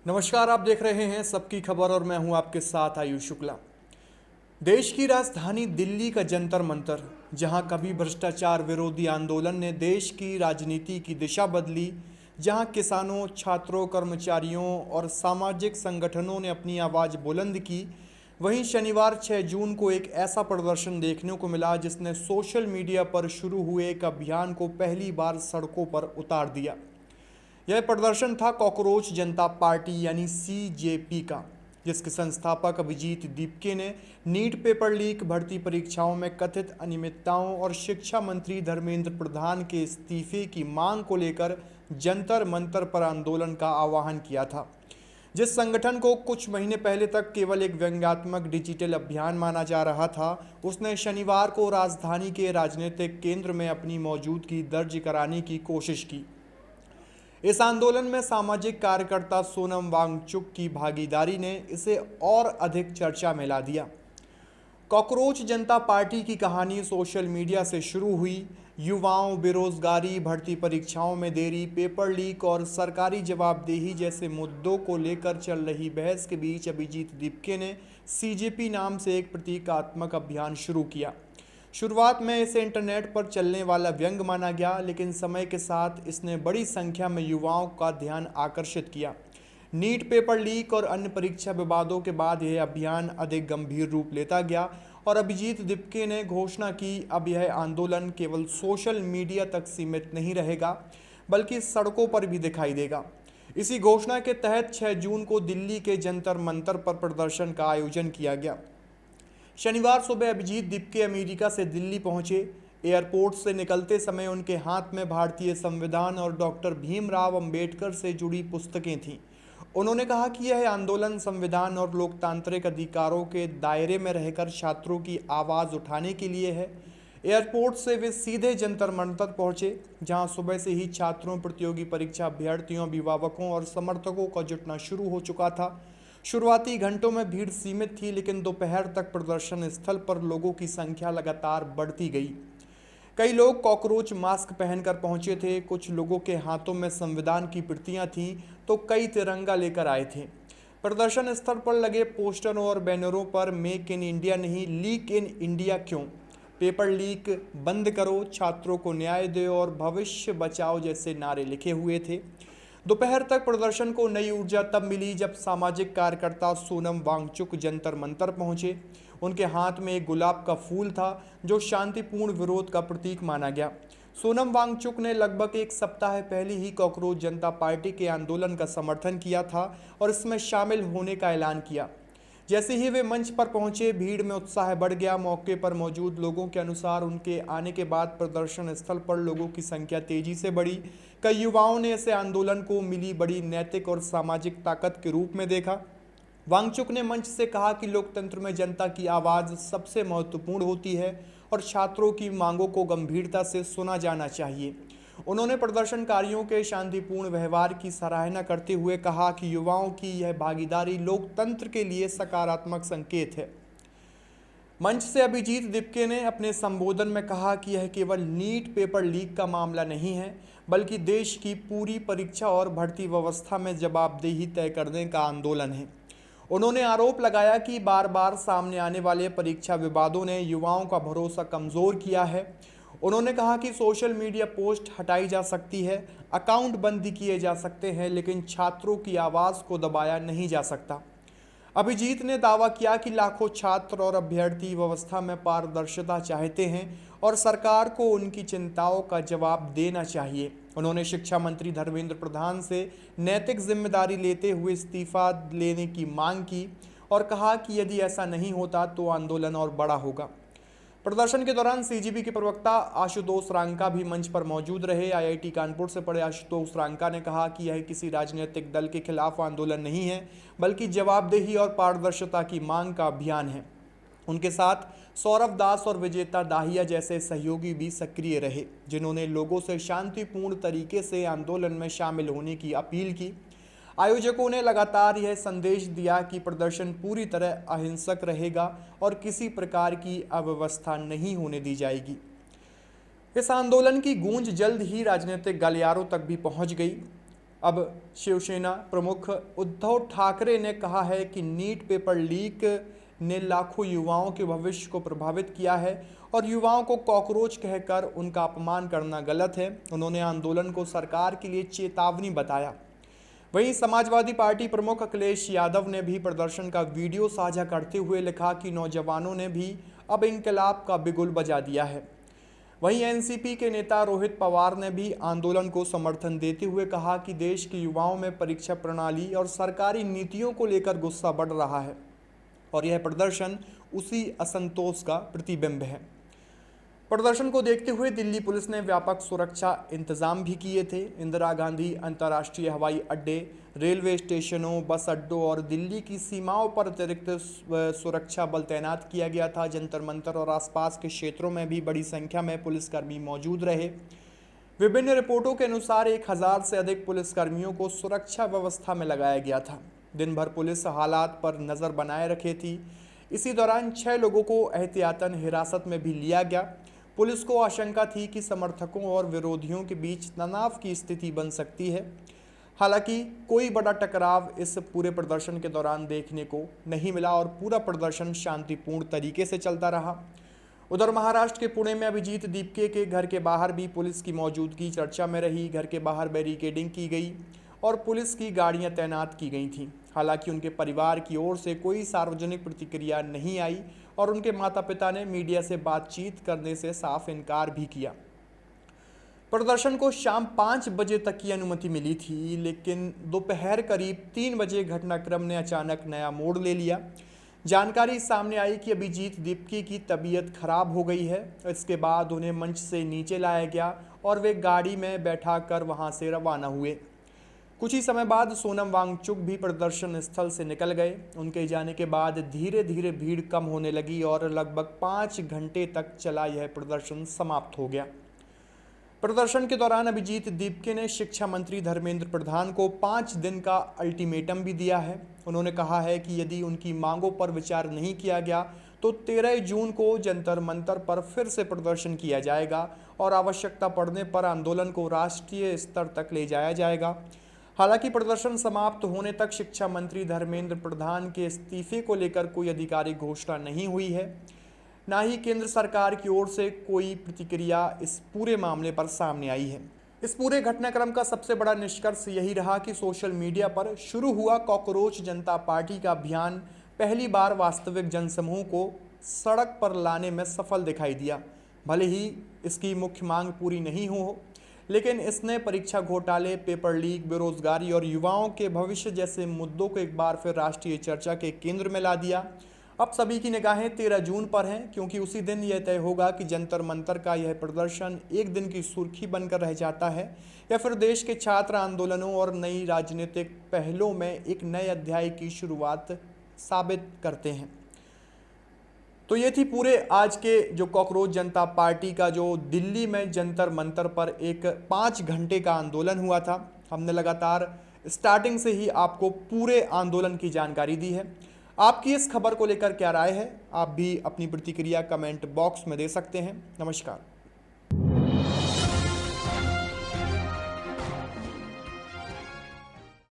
नमस्कार, आप देख रहे हैं सबकी खबर और मैं हूं आपके साथ आयुष शुक्ला। देश की राजधानी दिल्ली का जंतर मंतर, जहां कभी भ्रष्टाचार विरोधी आंदोलन ने देश की राजनीति की दिशा बदली, जहां किसानों, छात्रों, कर्मचारियों और सामाजिक संगठनों ने अपनी आवाज़ बुलंद की, वहीं शनिवार 6 जून को एक ऐसा प्रदर्शन देखने को मिला जिसने सोशल मीडिया पर शुरू हुए एक अभियान को पहली बार सड़कों पर उतार दिया। यह प्रदर्शन था कॉकरोच जनता पार्टी यानी सीजेपी का, जिसके संस्थापक अभिजीत दीपके ने नीट पेपर लीक, भर्ती परीक्षाओं में कथित अनियमितताओं और शिक्षा मंत्री धर्मेंद्र प्रधान के इस्तीफे की मांग को लेकर जंतर मंतर पर आंदोलन का आह्वान किया था। जिस संगठन को कुछ महीने पहले तक केवल एक व्यंग्यात्मक डिजिटल अभियान माना जा रहा था, उसने शनिवार को राजधानी के राजनीतिक केंद्र में अपनी मौजूदगी दर्ज कराने की कोशिश की। इस आंदोलन में सामाजिक कार्यकर्ता सोनम वांगचुक की भागीदारी ने इसे और अधिक चर्चा में ला दिया। कॉकरोच जनता पार्टी की कहानी सोशल मीडिया से शुरू हुई। युवाओं, बेरोजगारी, भर्ती परीक्षाओं में देरी, पेपर लीक और सरकारी जवाबदेही जैसे मुद्दों को लेकर चल रही बहस के बीच अभिजीत दीपके ने सीजेपी नाम से एक प्रतीकात्मक अभियान शुरू किया। शुरुआत में इसे इंटरनेट पर चलने वाला व्यंग माना गया, लेकिन समय के साथ इसने बड़ी संख्या में युवाओं का ध्यान आकर्षित किया। नीट पेपर लीक और अन्य परीक्षा विवादों के बाद यह अभियान अधिक गंभीर रूप लेता गया और अभिजीत दीपके ने घोषणा की, अब यह आंदोलन केवल सोशल मीडिया तक सीमित नहीं रहेगा, बल्कि सड़कों पर भी दिखाई देगा। इसी घोषणा के तहत 6 जून को दिल्ली के जंतर मंतर पर प्रदर्शन का आयोजन किया गया। शनिवार सुबह अभिजीत दीपके अमेरिका से दिल्ली पहुंचे। एयरपोर्ट से निकलते समय उनके हाथ में भारतीय संविधान और डॉक्टर भीमराव अंबेडकर से जुड़ी पुस्तकें थीं। उन्होंने कहा कि यह आंदोलन संविधान और लोकतांत्रिक अधिकारों के दायरे में रहकर छात्रों की आवाज़ उठाने के लिए है। एयरपोर्ट से वे सीधे जंतर मंतर पहुंचे, जहां सुबह से ही छात्रों, प्रतियोगी परीक्षा अभ्यर्थियों, अभिभावकों और समर्थकों का जुटना शुरू हो चुका था। शुरुआती घंटों में भीड़ सीमित थी, लेकिन दोपहर तक प्रदर्शन स्थल पर लोगों की संख्या लगातार बढ़ती गई। कई लोग कॉकरोच मास्क पहनकर पहुंचे थे, कुछ लोगों के हाथों में संविधान की प्रतियां थीं, तो कई तिरंगा लेकर आए थे। प्रदर्शन स्थल पर लगे पोस्टरों और बैनरों पर मेक इन इंडिया नहीं, लीक इन इंडिया क्यों, पेपर लीक बंद करो, छात्रों को न्याय दो और भविष्य बचाओ जैसे नारे लिखे हुए थे। दोपहर तक प्रदर्शन को नई ऊर्जा तब मिली जब सामाजिक कार्यकर्ता सोनम वांगचुक जंतर मंतर पहुंचे। उनके हाथ में एक गुलाब का फूल था, जो शांतिपूर्ण विरोध का प्रतीक माना गया। सोनम वांगचुक ने लगभग एक सप्ताह पहले ही कॉकरोच जनता पार्टी के आंदोलन का समर्थन किया था और इसमें शामिल होने का ऐलान किया। जैसे ही वे मंच पर पहुंचे, भीड़ में उत्साह बढ़ गया। मौके पर मौजूद लोगों के अनुसार उनके आने के बाद प्रदर्शन स्थल पर लोगों की संख्या तेजी से बढ़ी। कई युवाओं ने इसे आंदोलन को मिली बड़ी नैतिक और सामाजिक ताकत के रूप में देखा। वांगचुक ने मंच से कहा कि लोकतंत्र में जनता की आवाज़ सबसे महत्वपूर्ण होती है और छात्रों की मांगों को गंभीरता से सुना जाना चाहिए। उन्होंने प्रदर्शनकारियों के शांतिपूर्ण व्यवहार की सराहना करते हुए कहा कि युवाओं की यह भागीदारी लोकतंत्र के लिए सकारात्मक संकेत है। मंच से अभिजीत दीपके ने अपने संबोधन में कहा कि यह केवल नीट पेपर लीक का मामला नहीं है, बल्कि देश की पूरी परीक्षा और भर्ती व्यवस्था में जवाबदेही तय करने का आंदोलन है। उन्होंने आरोप लगाया कि बार बार सामने आने वाले परीक्षा विवादों ने युवाओं का भरोसा कमज़ोर किया है। उन्होंने कहा कि सोशल मीडिया पोस्ट हटाई जा सकती है, अकाउंट बंद किए जा सकते हैं, लेकिन छात्रों की आवाज़ को दबाया नहीं जा सकता। अभिजीत ने दावा किया कि लाखों छात्र और अभ्यर्थी व्यवस्था में पारदर्शिता चाहते हैं और सरकार को उनकी चिंताओं का जवाब देना चाहिए। उन्होंने शिक्षा मंत्री धर्मेंद्र प्रधान से नैतिक जिम्मेदारी लेते हुए इस्तीफा लेने की मांग की और कहा कि यदि ऐसा नहीं होता तो आंदोलन और बड़ा होगा। प्रदर्शन के दौरान सीजीबी के प्रवक्ता आशुतोष रांका भी मंच पर मौजूद रहे। आईआईटी कानपुर से पढ़े आशुतोष रांका ने कहा कि यह किसी राजनीतिक दल के खिलाफ आंदोलन नहीं है, बल्कि जवाबदेही और पारदर्शिता की मांग का अभियान है। उनके साथ सौरभ दास और विजेता दाहिया जैसे सहयोगी भी सक्रिय रहे, जिन्होंने लोगों से शांतिपूर्ण तरीके से आंदोलन में शामिल होने की अपील की। आयोजकों ने लगातार यह संदेश दिया कि प्रदर्शन पूरी तरह अहिंसक रहेगा और किसी प्रकार की अव्यवस्था नहीं होने दी जाएगी। इस आंदोलन की गूंज जल्द ही राजनीतिक गलियारों तक भी पहुंच गई। अब शिवसेना प्रमुख उद्धव ठाकरे ने कहा है कि नीट पेपर लीक ने लाखों युवाओं के भविष्य को प्रभावित किया है और युवाओं को कॉकरोच कहकर उनका अपमान करना गलत है। उन्होंने आंदोलन को सरकार के लिए चेतावनी बताया। वहीं समाजवादी पार्टी प्रमुख अखिलेश यादव ने भी प्रदर्शन का वीडियो साझा करते हुए लिखा कि नौजवानों ने भी अब इंकलाब का बिगुल बजा दिया है। वहीं एनसीपी के नेता रोहित पवार ने भी आंदोलन को समर्थन देते हुए कहा कि देश के युवाओं में परीक्षा प्रणाली और सरकारी नीतियों को लेकर गुस्सा बढ़ रहा है और यह प्रदर्शन उसी असंतोष का प्रतिबिंब है। प्रदर्शन को देखते हुए दिल्ली पुलिस ने व्यापक सुरक्षा इंतजाम भी किए थे। इंदिरा गांधी अंतर्राष्ट्रीय हवाई अड्डे, रेलवे स्टेशनों, बस अड्डों और दिल्ली की सीमाओं पर अतिरिक्त सुरक्षा बल तैनात किया गया था। जंतर मंतर और आसपास के क्षेत्रों में भी बड़ी संख्या में पुलिसकर्मी मौजूद रहे। विभिन्न रिपोर्टों के अनुसार 1000 से अधिक पुलिसकर्मियों को सुरक्षा व्यवस्था में लगाया गया था। दिन भर पुलिस हालात पर नज़र बनाए रखे थी। इसी दौरान 6 लोगों को एहतियातन हिरासत में भी लिया गया। पुलिस को आशंका थी कि समर्थकों और विरोधियों के बीच तनाव की स्थिति बन सकती है। हालांकि कोई बड़ा टकराव इस पूरे प्रदर्शन के दौरान देखने को नहीं मिला और पूरा प्रदर्शन शांतिपूर्ण तरीके से चलता रहा। उधर महाराष्ट्र के पुणे में अभिजीत दीपके के घर के बाहर भी पुलिस की मौजूदगी चर्चा में रही। घर के बाहर बैरिकेडिंग की गई और पुलिस की गाड़ियां तैनात की गई थीं। हालांकि उनके परिवार की ओर से कोई सार्वजनिक प्रतिक्रिया नहीं आई और उनके माता पिता ने मीडिया से बातचीत करने से साफ इनकार भी किया। प्रदर्शन को शाम 5 बजे तक की अनुमति मिली थी, लेकिन दोपहर करीब 3 बजे घटनाक्रम ने अचानक नया मोड़ ले लिया। जानकारी सामने आई कि अभिजीत दीपके की तबीयत खराब हो गई है। इसके बाद उन्हें मंच से नीचे लाया गया और वे गाड़ी में बैठाकर वहां से रवाना हुए। कुछ ही समय बाद सोनम वांगचुक भी प्रदर्शन स्थल से निकल गए। उनके जाने के बाद धीरे धीरे भीड़ कम होने लगी और लगभग 5 घंटे तक चला यह प्रदर्शन समाप्त हो गया। प्रदर्शन के दौरान अभिजीत दीपके ने शिक्षा मंत्री धर्मेंद्र प्रधान को 5 दिन का अल्टीमेटम भी दिया है। उन्होंने कहा है कि यदि उनकी मांगों पर विचार नहीं किया गया तो 13 जून को जंतर मंतर पर फिर से प्रदर्शन किया जाएगा और आवश्यकता पड़ने पर आंदोलन को राष्ट्रीय स्तर तक ले जाया जाएगा। हालांकि प्रदर्शन समाप्त होने तक शिक्षा मंत्री धर्मेंद्र प्रधान के इस्तीफे को लेकर कोई आधिकारिक घोषणा नहीं हुई है, ना ही केंद्र सरकार की ओर से कोई प्रतिक्रिया इस पूरे मामले पर सामने आई है। इस पूरे घटनाक्रम का सबसे बड़ा निष्कर्ष यही रहा कि सोशल मीडिया पर शुरू हुआ कॉकरोच जनता पार्टी का अभियान पहली बार वास्तविक जनसमूह को सड़क पर लाने में सफल दिखाई दिया। भले ही इसकी मुख्य मांग पूरी नहीं हो, लेकिन इसने परीक्षा घोटाले, पेपर लीक, बेरोजगारी और युवाओं के भविष्य जैसे मुद्दों को एक बार फिर राष्ट्रीय चर्चा के केंद्र में ला दिया। अब सभी की निगाहें 13 जून पर हैं, क्योंकि उसी दिन यह तय होगा कि जंतर मंतर का यह प्रदर्शन एक दिन की सुर्खी बनकर रह जाता है या फिर देश के छात्र आंदोलनों और नई राजनीतिक पहलों में एक नए अध्याय की शुरुआत साबित करते हैं। तो ये थी पूरे आज के जो कॉकरोच जनता पार्टी का जो दिल्ली में जंतर मंतर पर एक 5 घंटे का आंदोलन हुआ था। हमने लगातार स्टार्टिंग से ही आपको पूरे आंदोलन की जानकारी दी है। आपकी इस खबर को लेकर क्या राय है, आप भी अपनी प्रतिक्रिया कमेंट बॉक्स में दे सकते हैं। नमस्कार।